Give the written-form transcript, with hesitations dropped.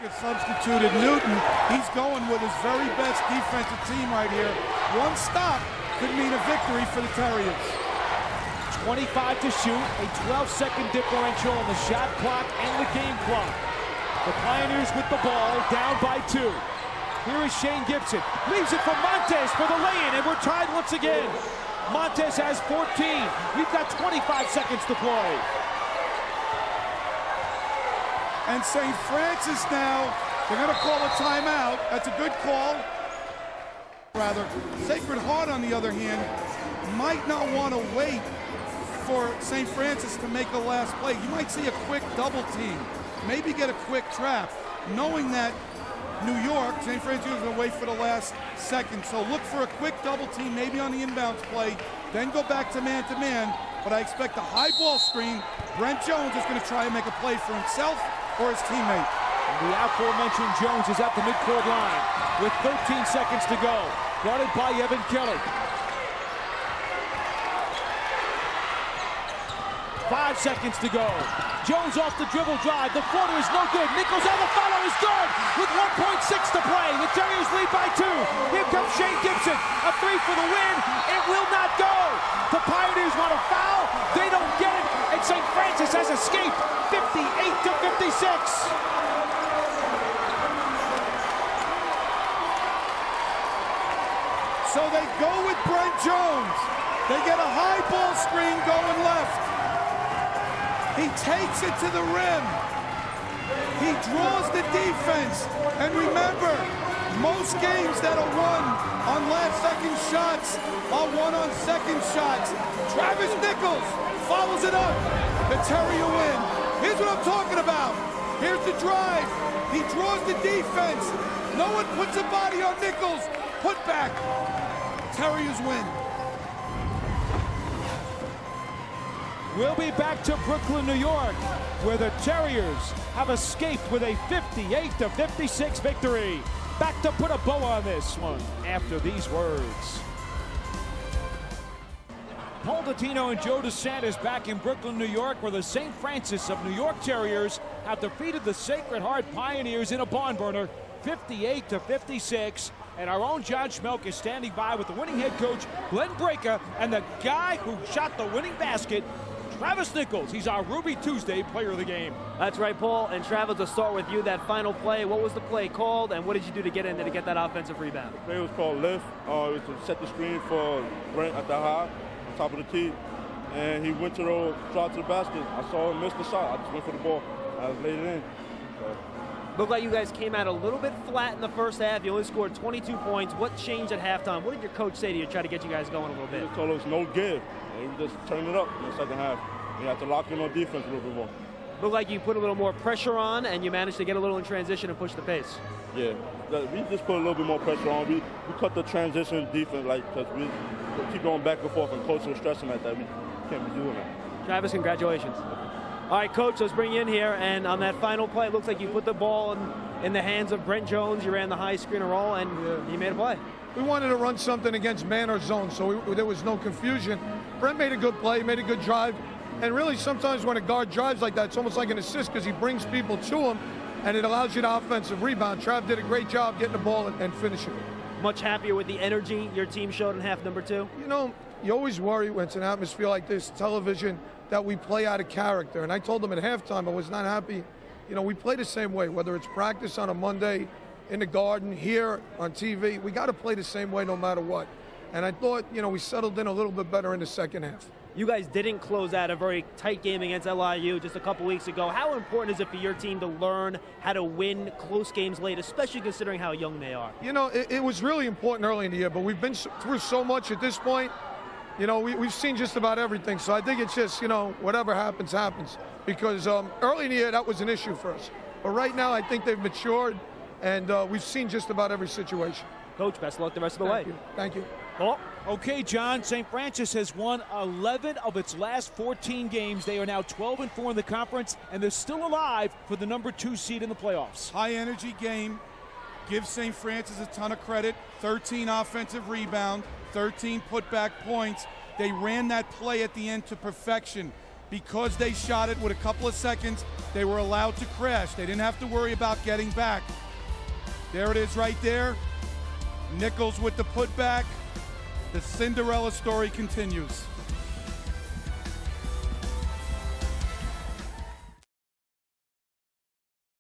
Substituted Newton. He's going with his very best defensive team right here. One stop could mean a victory for the Terriers. 25 to shoot, a 12-second differential on the shot clock and the game clock. The Pioneers with the ball, down by 2. Here is Shane Gibson. Leaves it for Montes for the lay-in, and we're tied once again. Montes has 14. We've got 25 seconds to play. And St. Francis now, they're going to call a timeout. That's a good call. Rather, Sacred Heart, on the other hand, might not want to wait for St. Francis to make the last play. You might see a quick double team, maybe get a quick trap, knowing that New York, St. Francis is going to wait for the last second. So look for a quick double team, maybe on the inbounds play, then go back to man-to-man. But I expect a high ball screen. Brent Jones is going to try and make a play for himself or his teammate. The aforementioned Jones is at the midcourt line with 13 seconds to go. Guarded by Evan Kelly. 5 seconds to go. Jones off the dribble drive. The floater is no good. Nichols on the follow is good with 1.6 to play. The Terriers lead by 2. Here comes Shane Gibson. A 3 for the win. It will not go. The Pioneers want a foul. They don't get it. And St. Francis has escaped 58 to 56. So they go with Brent Jones. They get a high ball screen going left. He takes it to the rim. He draws the defense. And remember, most games that are won on last-second shots are won on second shots. Travis Nichols follows it up. The Terrier win. Here's what I'm talking about. Here's the drive. He draws the defense. No one puts a body on Nichols. Put back. Terriers win. We'll be back to Brooklyn, New York, where the Terriers have escaped with a 58 to 56 victory. Back to put a bow on this one after these words. Paul Dottino and Joe DeSantis back in Brooklyn, New York, where the St. Francis of New York Terriers have defeated the Sacred Heart Pioneers in a barn burner, 58 to 56. And our own John Schmelk is standing by with the winning head coach, Glenn Braica, and the guy who shot the winning basket, Travis Nichols. He's our Ruby Tuesday player of the game. That's right, Paul. And Travis, to start with you, that final play, what was the play called, and what did you do to get in there to get that offensive rebound? The play was called lift. It was to set the screen for Brent at the high, on top of the tee. And he went to the shot to the basket. I saw him miss the shot. I just went for the ball. I laid it in. So. Looked like you guys came out a little bit flat in the first half. You only scored 22 points. What changed at halftime? What did your coach say to you to try to get you guys going a little bit? He told us no give. And we just turned it up in the second half. We had to lock in on defense a little bit more. Looked like you put a little more pressure on, and you managed to get a little in transition and push the pace. Yeah, we just put a little bit more pressure on. We cut the transition defense, because we keep going back and forth, and coach was stressing at that. We can't be doing that. Travis, congratulations. All right, Coach, let's bring you in here. And on that final play, it looks like you put the ball in the hands of Brent Jones. You ran the high screen and roll, and you made a play. We wanted to run something against man or zone, so there was no confusion. Brent made a good play, made a good drive. And really, sometimes when a guard drives like that, it's almost like an assist because he brings people to him, and it allows you to offensive rebound. Trav did a great job getting the ball and finishing it. Much happier with the energy your team showed in half number 2? You know, you always worry when it's an atmosphere like this, television, that we play out of character. And I told them at halftime I was not happy. You know, we play the same way, whether it's practice on a Monday, in the garden, here, on TV. We got to play the same way no matter what. And I thought, you know, we settled in a little bit better in the second half. You guys didn't close out a very tight game against LIU just a couple weeks ago. How important is it for your team to learn how to win close games late, especially considering how young they are? You know, it was really important early in the year, but we've been through so much at this point. You know, we've seen just about everything. So I think it's just, you know, whatever happens, happens. Because early in the year, that was an issue for us. But right now, I think they've matured, and we've seen just about every situation. Coach, best of luck the rest of the way. Thank you. Oh, okay, John. St. Francis has won 11 of its last 14 games. They are now 12-4 in the conference, and they're still alive for the number 2 seed in the playoffs. High-energy game. Give St. Francis a ton of credit. 13 offensive rebound, 13 putback points. They ran that play at the end to perfection. because they shot it with a couple of seconds, they were allowed to crash. They didn't have to worry about getting back. There it is right there. Nichols with the putback. The Cinderella story continues.